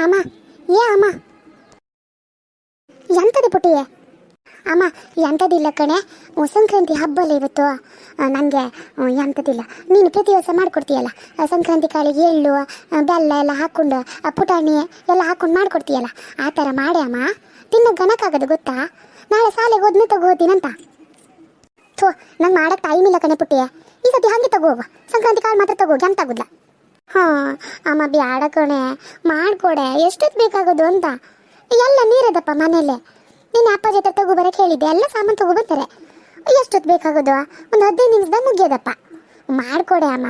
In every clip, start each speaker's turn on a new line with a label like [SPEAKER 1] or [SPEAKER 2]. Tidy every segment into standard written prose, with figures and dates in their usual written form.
[SPEAKER 1] ಅಮ್ಮ, ಏ ಅಮ್ಮ, ಎಂಥದ್ದು ಪುಟ್ಟಿಯೇ? ಅಮ್ಮ, ಎಂಥದ್ದಿಲ್ಲ ಕಣೆ, ಸಂಕ್ರಾಂತಿ ಹಬ್ಬಲ್ಲ ಇವತ್ತು. ನನಗೆ ಎಂಥದ್ದಿಲ್ಲ. ನೀನು ಪ್ರತಿ ವರ್ಷ ಮಾಡಿಕೊಡ್ತೀಯಲ್ಲ, ಸಂಕ್ರಾಂತಿ ಕಾಳಿಗೆ ಎಳ್ಳು ಬೆಲ್ಲ ಎಲ್ಲ ಹಾಕ್ಕೊಂಡು ಪುಟಾಣಿ ಎಲ್ಲ ಹಾಕ್ಕೊಂಡು ಮಾಡಿಕೊಡ್ತೀಯಲ್ಲ, ಆ ಥರ ಮಾಡಿ ಅಮ್ಮ. ತಿನ್ನೋಕೆ ಗಣಕ್ಕಾಗೋದು ಗೊತ್ತಾ? ನಾಳೆ ಶಾಲೆಗೆ ಹೋದ್ಮೇಲೆ ತಗೋತೀನಂತ. ಥೋ, ನಂಗೆ ಮಾಡೋಕ್ಕೆ ಟೈಮ್ ಇಲ್ಲ ಕಣೆ ಪುಟ್ಟಿಯೇ. ಈ ಸತಿ ಹಾಗೆ ತಗೋಗು, ಸಂಕ್ರಾಂತಿ ಕಾಳು ಮಾತ್ರ ತಗೋಗಿ ಅಂತ ಆಗೋದಿಲ್ಲ. ಹಾಂ ಅಮ್ಮ, ಬ್ಯಾಡ ಕಣೆ, ಮಾಡಿಕೊಡೆ. ಎಷ್ಟೊತ್ತು ಬೇಕಾಗೋದು ಅಂತ? ಎಲ್ಲ ನೀರದಪ್ಪ ಮನೇಲೆ. ನೀನು ಅಪ್ಪಾಜಿ ಹತ್ರ ತಗೋಬರಕ್ಕೆ ಹೇಳಿದ್ದೆ, ಎಲ್ಲ ಸಾಮಾನು ತಗೋಬರ್ತಾರೆ. ಎಷ್ಟೊತ್ತು ಬೇಕಾಗೋದು? ಒಂದು 15 ನಿಮಿಷದಾಗ ಮುಗಿಯೋದಪ್ಪ. ಮಾಡಿಕೊಡೆ ಅಮ್ಮ.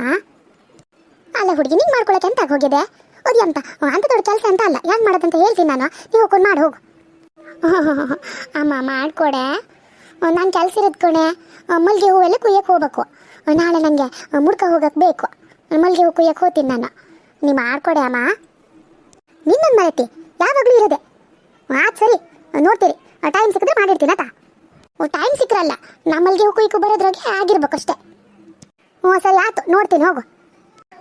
[SPEAKER 1] ಅಲ್ಲ ಹುಡುಗಿ, ನೀನು ಮಾಡ್ಕೊಳಕ್ಕೆ ಅಂತ ಹೋಗಿದೆ? ಅದು ಅಂತ ದೊಡ್ಡ ಕೆಲಸ ಅಂತ ಅಲ್ಲ, ಹೆಂಗೆ ಮಾಡೋದಂತ ಹೇಳ್ತೀನಿ ನಾನು. ನೀವು ಹೋಗ್ಕೊಂಡು ಮಾಡಿ ಹೋಗು. ಅಮ್ಮ ಮಾಡಿಕೊಡೆ. ನಾನು ಕೆಲಸ ಇರೋದು ಕಣೆ, ಮಲ್ಲಿಗೆ ಹೂವೆಲ್ಲ ಕುಯ್ಯಕ್ಕೆ ಹೋಗ್ಬೇಕು. ನಾಳೆ ನನಗೆ ಮುಡ್ಕ ಹೋಗಕ್ಕೆ ಬೇಕು. ಮಲ್ಲಿಗೆ ಹೂ ಕುಯ್ಯಕ್ಕೆ ಹೋಗ್ತೀನಿ ನಾನು. ನೀವು ಮಾಡಿಕೊಡೆ ಅಮ್ಮ. ನಿನ್ನೊಂದು ಮರತಿ ಯಾವಾಗಲೂ ಇರೋದೆ. ಆಯ್ತು ಸರಿ, ನೋಡ್ತೀರಿ. ಟೈಮ್ ಸಿಕ್ಕಿದ್ರೆ ಮಾಡಿರ್ತೀನಿ ಆತ. ಟೈಮ್ ಸಿಕ್ಕರಲ್ಲ, ನಮ್ಮ ಮಲ್ಲಿಗೆ ಹೂ ಕುಯ್ಯಕ್ಕೆ ಬರೋದ್ರಾಗೆ ಆಗಿರ್ಬೇಕು ಅಷ್ಟೇ. ಹ್ಞೂ ಸರಿ ಆಯ್ತು, ನೋಡ್ತೀನಿ, ಹೋಗು.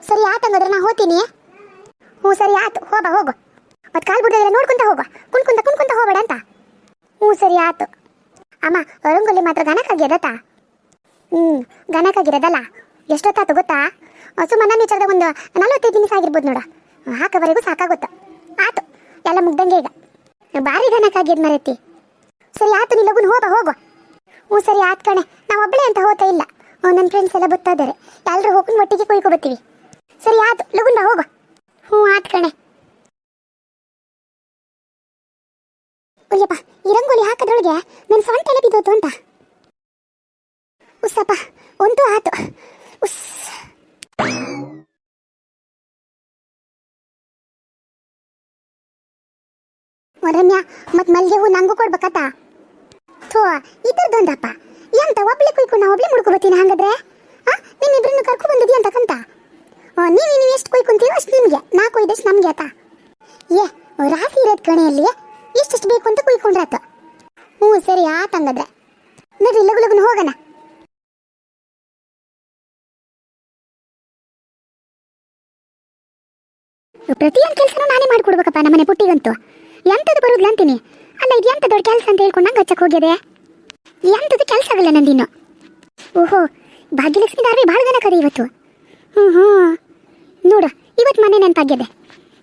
[SPEAKER 1] ಸರಿ ಆಯ್ತು, ಹಂಗಾದ್ರೆ ನಾನು ಹೋಗ್ತೀನಿ. ಹ್ಞೂ ಸರಿ ಆಯ್ತು, ಹೋಗು. ಮತ್ತು ಕಾಲು ಬಿಡೋದ್ರೆ ನೋಡ್ಕೊಂತ ಹೋಗು, ಕುಣ್ಕೊಂತ ಹೋಗಬೇಡ ಅಂತ. ಹ್ಞೂ ಸರಿ ಆಯ್ತು. ಅಮ್ಮ, ರಂಗೋಲಿ ಮಾತ್ರ ಗಣಕಾಗ್ಯದತ್ತ? ಗಣಕಾಗಿರೋದಲ್ಲ. ಎಷ್ಟೊತ್ತಾಯ್ತು ಗೊತ್ತಾ? ಸುಮ್ಮನೆ ನನ್ನ ವಿಚಾರದ ಒಂದು 45 ನಿಮಿಷ ಆಗಿರ್ಬೋದು ನೋಡ. ಹಾಕೋವರೆಗೂ ಸಾಕಾಗುತ್ತೆ. ಆಯ್ತು, ಎಲ್ಲ ಮುಗ್ದಂಗೆ ಈಗ. ಭಾರಿ ಗಣಕಾಗ್ಯದ ಮರೈತಿ. ಸರಿ ಆಯ್ತು, ನೀನು ಲಗುನ್ ಹೋಗು. ಹ್ಞೂ ಸರಿ ಆಯ್ತು ಕಣೆ, ನಾವು ಒಬ್ಬಳೇ ಅಂತ ಹೋಗ್ತಾ ಇಲ್ಲ. ನನ್ನ ಫ್ರೆಂಡ್ಸ್ ಎಲ್ಲ ಬರ್ತಾ ಇದ್ದಾರೆ, ಎಲ್ಲರೂ ಹೋಗ್ಕೊಂಡು ಒಟ್ಟಿಗೆ ಕೊಯ್ಕೊಬರ್ತೀವಿ. ಸರಿ ಆಯ್ತು, ಲಗುನ್ ಬಾ, ಹೋಗು. ಹ್ಞೂ ಆಯ್ತು ಕಣೆ. ಅಯ್ಯಪ್ಪ, ಈ ರಂಗೋಲಿ ಹಾಕೋದ್ರೊಳಗೆ ನನ್ನ ಸೊಂಟ ಎಲ್ಲ ಬಿದ್ದೋತು ಅಂತ. ಉಸ್ಸಪ್ಪ, ಒಂದು ಆಯ್ತು. ಉಸ್. ರಮ್ಯಾ, ಮತ್ತು ಮಲ್ಲಿಗೆ ಹೂ ನಂಗೂ ಕೊಡ್ಬೇಕತ್ತ? ಥೋ, ಇದ್ದೊಂದಪ್ಪ. ಎಂತ ಒಬ್ಳೆ ಕುಯ್ಕೊಂಡು ನಾ ಒಬ್ಳೆ ಮುಡ್ಕೊಬತ್ತೀನಿ ಹಂಗಾದ್ರೆ? ನಿಮ್ಮಿಬ್ರನ್ನು ಕರ್ಕೊ ಬಂದಿದ್ದೀಯ ಅಂತಕ್ಕಂತ. ನೀವು ಎಷ್ಟು ಕುಯ್ಕೊಂತೀರೋ ಅಷ್ಟು ನಿಮಗೆ, ನಾ ಕೊಯ್ದಷ್ಟು ನಮಗೆ ಆತ. ಏ, ರಾಶಿ ಇರೋದು ಕಣೆಯಲ್ಲಿ ಎಷ್ಟೆಷ್ಟು ಬೇಕು ಅಂತ ಕುಯ್ಕೊಂಡ್ರಾತ. ಹ್ಞೂ ಸರಿ ಆತ, ಹಂಗಾದ್ರೆ ನಡ್ರಿ ಲಗುನ್ ಹೋಗೋಣ. ಪ್ರತಿಯೊಂದು ಕೆಲಸನೂ ನಾನೇ ಮಾಡಿಕೊಡ್ಬೇಕಪ್ಪ ನಮ್ಮನೆ ಪುಟ್ಟಿಗಂತೂ. ಎಂಥದ್ದು ಬರೋದಿಲ್ಲ ಅಂತೀನಿ. ಅಲ್ಲ, ಇದು ಎಂಥ ದೊಡ್ಡ ಕೆಲಸ ಅಂತ ಹೇಳ್ಕೊಂಡು ನಂಗೆ ಹಚ್ಚಕ್ಕೆ ಹೋಗ್ಯದೆ. ಎಂಥದ್ದು ಕೆಲಸ ಆಗಲ್ಲ ನಂದಿನ್ನು. ಓಹೋ, ಭಾಗ್ಯಲಕ್ಷ್ಮಿ ದಾರ್ವಿ ಭಾಳ ಜನ ಕರಿ ಇವತ್ತು. ಹ್ಞೂ ನೋಡು, ಇವತ್ತು ಮನೆ ನೆನಪಾಗ್ಯದೆ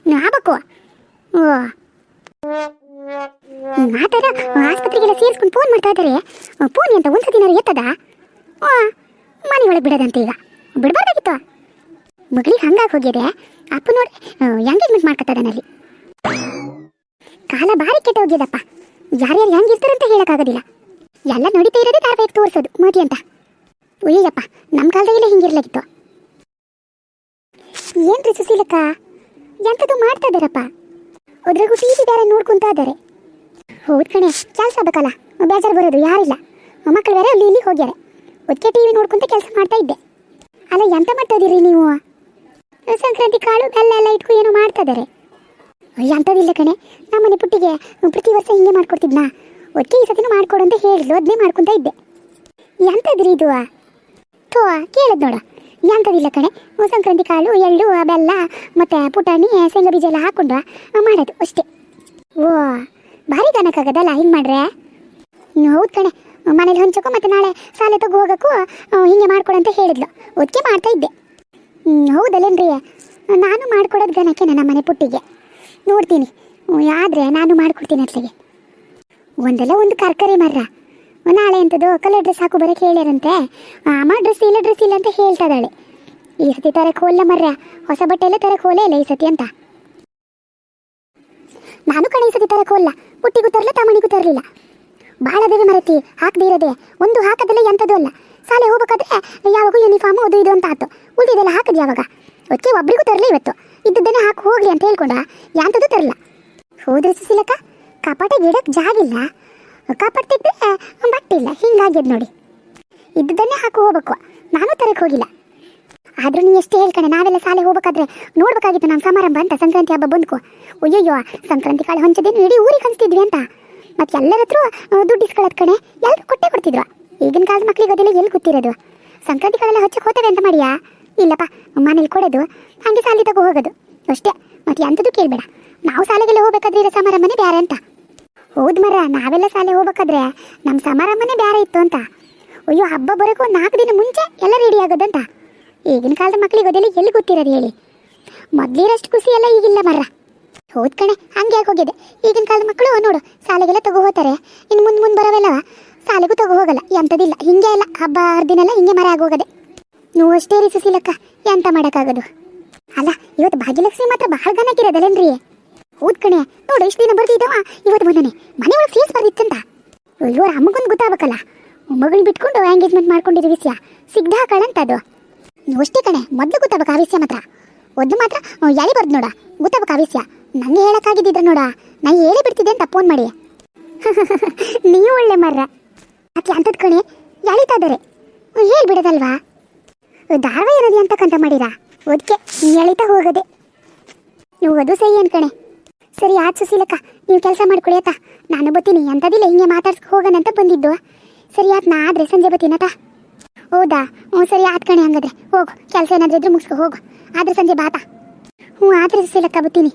[SPEAKER 1] ಆಗಬೇಕು. ಓ, ಆ ಥರ ಆಸ್ಪತ್ರೆಗೆಲ್ಲ ಸೇರಿಸ್ಕೊಂಡು ಫೋನ್ ಮಾಡ್ತಾ ಇದ್ದಾರೆ. ಫೋನ್ ಅಂತ ಒಂದು ಸತಿನಾರು ಎತ್ತದ? ಮನೆ ಒಳಗೆ ಬಿಡೋದಂತ ಈಗ ಬಿಡಬಾರ್ದಾಗಿತ್ತು. ಮಗಳಿಗೆ ಹಂಗಾಗಿ ಹೋಗ್ಯದೆ. ಅಪ್ಪ ನೋಡಿ ಎಂಗೇಜ್ಮೆಂಟ್ ಮಾಡ್ಕೊತದಾನಲ್ಲಿ. ಕಾಲ ಭಾರಿ ಕೆಟ್ಟ ಹೋಗ್ಯದಪ್ಪ. ಯಾರ್ಯಾರು ಹೆಂಗಿರ್ತಾರಂತ ಹೇಳೋಕ್ಕಾಗೋದಿಲ್ಲ. ಎಲ್ಲ ನಡೀತಾ ಇರೋದೇ ಧಾರಾವಾಹಿಗೆ ತೋರಿಸೋದು ಮೋದಿ ಅಂತ. ಅಯ್ಯಪ್ಪ, ನಮ್ಮ ಕಾಲದಾಗೆಲ್ಲ ಹಿಂಗಿರ್ಲಾಗಿತ್ತು. ಏನ್ರಿ ಸುಶೀಲಕ್ಕ, ಎಂಥದ್ದು ಮಾಡ್ತಾ ಇದ್ದಾರಪ್ಪ. ಅದ್ರಾಗೂ ಟಿವಿ ಬೇರೆ ನೋಡ್ಕೊಂತ ಇದ್ದಾರೆ. ಹೌದು ಕಣೆ, ಕೆಲಸ ಬೇಕಲ್ಲ, ಬೇಜಾರು ಬರೋದು ಯಾರಿಲ್ಲ. ಮಕ್ಕಳು ಬೇರೆ ಅಲ್ಲಿ ಇಲ್ಲಿ ಹೋಗ್ಯಾರೆ. ಅದಕ್ಕೆ ಟಿವಿ ನೋಡ್ಕೊಂತ ಕೆಲಸ ಮಾಡ್ತಾ ಇದ್ದೆ. ಅಲ್ಲ, ಎಂತ ಮಾಡ್ತಾ ಇದ್ದೀರಿ ನೀವು? ಸಂಕ್ರಾಂತಿ ಕಾಳು ಬೆಲ್ಲ ಎಲ್ಲ ಇಟ್ಕೊ ಏನೋ ಮಾಡ್ತಾ ಇದ್ದಾರೆ. ಎಂಥದಿಲ್ಲ ಕಣೆ, ನಮ್ಮನೆ ಪುಟ್ಟಿಗೆ ಪ್ರತಿ ವರ್ಷ ಹಿಂಗೆ ಮಾಡ್ಕೊಡ್ತಿದ್ನಾ. ಒಟ್ಟಿಗೆ ಈ ಸತಿನೂ ಮಾಡ್ಕೊಡು ಅಂತ ಹೇಳಿದ್ಲು, ಅದನ್ನೇ ಮಾಡ್ಕೊತಾ ಇದ್ದೆ. ಎಂಥದ್ರಿ ಇದು? ಥೋ, ಕೇಳದ್ ನೋಡ. ಎಂಥದಿಲ್ಲ ಕಣೆ, ಸಂಕ್ರಾಂತಿ ಕಾಳು ಎಳ್ಳು ಬೆಲ್ಲ ಮತ್ತು ಪುಟಾಣಿ ಶೇಂಗಾ ಬೀಜ ಎಲ್ಲ ಹಾಕ್ಕೊಂಡು ಮಾಡೋದು ಅಷ್ಟೇ. ಓ, ಭಾರಿ ಗಣಕಾಗದಲ್ಲ ಹಿಂಗೆ ಮಾಡ್ರೆ? ಹೌದು ಕಣೆ, ಮನೇಲಿ ಹೊಂಚಕ್ಕೂ ಮತ್ತು ನಾಳೆ ಶಾಲೆ ತಗೋ ಹೋಗೋಕ್ಕೂ ಹಿಂಗೆ ಮಾಡ್ಕೊಡಂತ ಹೇಳಿದ್ಲು, ಅದಕ್ಕೆ ಮಾಡ್ತಾ ಇದ್ದೆ. ಹೌದಲ್ಲೇನ್ರಿ? ನಾನು ಮಾಡ್ಕೊಡೋದು ಗಣಕ್ಕೆ ನನ್ನ ಮನೆ ಪುಟ್ಟಿಗೆ. ನೋಡ್ತೀನಿ, ಆದರೆ ನಾನು ಮಾಡಿಕೊಡ್ತೀನಿ ಅತ್ಲಾಗೆ. ಒಂದಲ್ಲ ಒಂದು ಕರ್ಕರೆ ಮರ್ರ. ನಾಳೆ ಅಂಥದ್ದು ಕಲರ್ ಡ್ರೆಸ್ ಹಾಕೋ ಬರೋಕ್ಕೆ ಹೇಳ್ಯಾರಂತೆ. ಅಮ್ಮ ಡ್ರೆಸ್ ಇಲ್ಲ ಅಂತ ಹೇಳ್ತಾ ಇದ್ದಾಳೆ. ಈ ಸತಿ ತರಕ್ಕೆ ಹೋಲ್ಲ ಮರ್ರ, ಹೊಸ ಬಟ್ಟೆ ಎಲ್ಲ ತರಕ್ಕೆ ಹೋಲೇ ಇಲ್ಲ ಈ ಸತಿ ಅಂತ. ನಾನು ಕಣೆ ಈ ಸತಿ ತರಕ್ಕೆ ಹೋಲ್ಲ, ಪುಟ್ಟಿಗೂ ತರಲ್ಲ ತಮ್ಮನಿಗೂ ತರಲಿಲ್ಲ. ಭಾಳ ಅದೇವೆ ಮರತಿ, ಹಾಕದೇ ಇರೋದೆ. ಒಂದು ಹಾಕೋದಲ್ಲ ಎಂಥದ್ದು ಅಲ್ಲ. ಶಾಲೆ ಹೋಗ್ಬೇಕಾದ್ರೆ ಯಾವಾಗೂ ಯೂನಿಫಾರ್ಮು ಅದು ಇದು ಅಂತ ಆಯ್ತು. ಉಳಿದಿದ್ದೆಲ್ಲ ಹಾಕೋದು ಯಾವಾಗ? ಅದಕ್ಕೆ ಒಬ್ರಿಗೂ ತರಲಿ ಇವತ್ತು. ಇದ್ದದ್ದನ್ನೇ ಹಾಕಿ ಹೋಗ್ಲಿ ಅಂತ ಹೇಳ್ಕೊಂಡ ಎಂಥದ್ದು ತರಲ್ಲ. ಹೋದ್ರೆ ಸುಶೀಲಕ್ಕ, ಕಪಾಟ ಗಿಡಕ್ಕೆ ಜಾಗಿಲ್ಲ, ಕಪಾಟ ತೆಗ್ದ್ರೆ ಬಟ್ಟೆ ಇಲ್ಲ, ಹಿಂಗಾಗ್ಯದ ನೋಡಿ. ಇದ್ದದ್ದನ್ನೇ ಹಾಕಿ ಹೋಗ್ಬೇಕು. ನಾನು ತರಕ್ಕೆ ಹೋಗಿಲ್ಲ. ಆದ್ರೂ ನೀ ಎಷ್ಟೇ ಹೇಳ್ಕಣೆ, ನಾವೆಲ್ಲ ಶಾಲೆ ಹೋಗ್ಬೇಕಾದ್ರೆ ನೋಡ್ಬೇಕಾಗಿತ್ತು ನಮ್ಮ ಸಮಾರಂಭ ಅಂತ. ಸಂಕ್ರಾಂತಿ ಹಬ್ಬ ಬಂದ್ಕೊ. ಅಯ್ಯಯ್ಯೋ, ಸಂಕ್ರಾಂತಿ ಕಾಳು ಹೊಂಚದೇನು ಇಡೀ ಊರಿಗೆ ಹಂಚ್ತಿದ್ವಿ ಅಂತ. ಮತ್ತು ಎಲ್ಲರ ಹತ್ರ ದುಡ್ಡು ಇಸ್ಕೊಳ್ಳೋದು ಕಣೆ, ಎಲ್ಲರೂ ಕೊಟ್ಟೇ ಕೊಡ್ತಿದ್ರು. ಈಗಿನ ಕಾಲದ ಮಕ್ಳಿಗೆ ಅದೆಲ್ಲ ಎಲ್ಲಿ ಗೊತ್ತಿರೋದು? ಸಂಕ್ರಾಂತಿ ಕಾಳೆಲ್ಲ ಹಚ್ಚಕ್ಕೆ ಹೋಗ್ತವೆ ಅಂತ ಮಾಡಿಯಾ? ಇಲ್ಲಪ್ಪ, ಮನೇಲಿ ಕೊಡೋದು, ಹಾಗೆ ಸಾಲಿ ತಗೋ ಹೋಗೋದು ಅಷ್ಟೇ, ಮತ್ತೆ ಎಂಥದ್ದು ಕೇಳಬೇಡ. ನಾವು ಶಾಲೆಗೆಲ್ಲ ಹೋಗ್ಬೇಕಾದ್ರೆ ಇರೋ ಸಮಾರಂಭನೇ ಬೇರೆ ಅಂತ. ಹೌದು ಮರ, ನಾವೆಲ್ಲ ಶಾಲೆ ಹೋಗ್ಬೇಕಾದ್ರೆ ನಮ್ಮ ಸಮಾರಂಭನೇ ಬೇರೆ ಇತ್ತು ಅಂತ. ಅಯ್ಯೋ, ಹಬ್ಬ ಬರೋಕ್ಕೂ 4 ದಿನ ಮುಂಚೆ ಎಲ್ಲ ರೆಡಿ ಆಗೋದಂತ. ಈಗಿನ ಕಾಲದ ಮಕ್ಳಿಗೆ ಅದೆಲ್ಲ ಎಲ್ಲಿ ಗೊತ್ತಿರೋದು ಹೇಳಿ. ಮೊದಲಿರೋಷ್ಟು ಖುಷಿ ಎಲ್ಲ ಈಗಿಲ್ಲ ಮರ್ರ. ಹೌದು ಕಣೆ, ಹಂಗೆ ಯಾಕೆ ಹೋಗಿದೆ. ಈಗಿನ ಕಾಲದ ಮಕ್ಕಳು ನೋಡು ಶಾಲೆಗೆಲ್ಲ ತಗೋ ಹೋಗ್ತಾರೆ. ಇನ್ನು ಮುಂದೆ ಬರೋವೆಲ್ಲವ ಶಾಲೆಗೂ ತಗೋ ಹೋಗಲ್ಲ, ಎಂಥದಿಲ್ಲ. ಹಿಂಗೆ ಎಲ್ಲ ಹಬ್ಬ ಹರಿದಿನೆಲ್ಲ ಹಿಂಗೆ ಮರ ಆಗೋಗದೆ. ನೀವು ಅಷ್ಟೇ ರೀ ಸುಶೀಲಕ್ಕ, ಎಂತ ಮಾಡೋಕ್ಕಾಗೋದು. ಅಲ್ಲ, ಇವತ್ತು ಭಾಗ್ಯಲಕ್ಷ್ಮಿ ಮಾತ್ರ ಬಹಳ ಗನಕಿರೋದಲ್ಲೇನ್ರಿ. ಹೌದು ಕಣೆ, ನೋಡು ಇಷ್ಟು ದಿನ ಬರ್ದಿದ್ದವ ಇವತ್ತು ಬಂದನೆ. ಮನೆ ಒಳಗೆ ಫೀಸ್ ಬರ್ದಿತ್ತಂತ. ಅಯ್ಯೋ, ಅಮ್ಮಗೊಂದು ಗೊತ್ತಾಗಬೇಕಲ್ಲ. ಮಗಳನ್ನ ಬಿಟ್ಕೊಂಡು ಎಂಗೇಜ್ಮೆಂಟ್ ಮಾಡ್ಕೊಂಡಿರೋ ವಿಷಯ ಸಿಗ್ದ ಹಾಕಳಂತದು. ನೀವು ಅಷ್ಟೇ ಕಣೆ, ಮೊದಲು ಗೊತ್ತಾಗಬೇಕು ಆ ವಿಷಯ ಮಾತ್ರ. ಒದ್ದು ಮಾತ್ರ ಎಳಿ ಬರ್ದು ನೋಡ, ಗೊತ್ತಾಗಬೇಕು ಆ ವಿಷಯ. ನನಗೆ ಹೇಳೋಕ್ಕಾಗಿದ್ದಿದ್ರೆ ನೋಡ, ನಾನು ಹೇಳೇ ಬಿಡ್ತಿದ್ದೆ ಅಂತ ಫೋನ್ ಮಾಡಿ. ನೀವು ಒಳ್ಳೆ ಮರ್ರ. ಯಾಕೆ ಅಂಥದ್ದು ಕಣೆ, ಎಳಿತಾ ಇದ್ದಾರೆ, ಹೇಳ್ಬಿಡೋದಲ್ವಾ. ಧಾರಾವಾಹಿ ಏನದು ಅಂತಕ್ಕಂತ ಮಾಡಿರಾ, ಅದಕ್ಕೆ ಎಳಿತಾ ಹೋಗೋದೆ. ನೀವು ಅದು ಸಹಿ ಅನ್ಕಣೆ. ಸರಿ ಆಯ್ತು ಸುಶೀಲಕ್ಕ, ನೀವು ಕೆಲಸ ಮಾಡ್ಕೊಳ್ಳಿ ಆತ. ನಾನು ಬತ್ತೀನಿ, ಅಂಥದಿಲ್ಲ ಹಿಂಗೆ ಮಾತಾಡ್ಸ್ಕೊ ಹೋಗೋಣಂತ ಬಂದಿದ್ದು. ಸರಿ ಆಯ್ತು, ನಾ ಆದರೆ ಸಂಜೆ ಬತ್ತೀನತ. ಹೌದಾ? ಹ್ಞೂ ಸರಿ ಆಯ್ತು ಕಣೆ, ಹಂಗಾದ್ರೆ ಹೋಗು. ಕೆಲಸ ಏನಾದರೂ ಇದ್ರೆ ಮುಗಿಸ್ಕೊ ಹೋಗು. ಆದರೆ ಸಂಜೆ ಬಾತ. ಹ್ಞೂ ಆದ್ರೆ ಸುಶೀಲಕ್ಕ ಬತ್ತೀನಿ.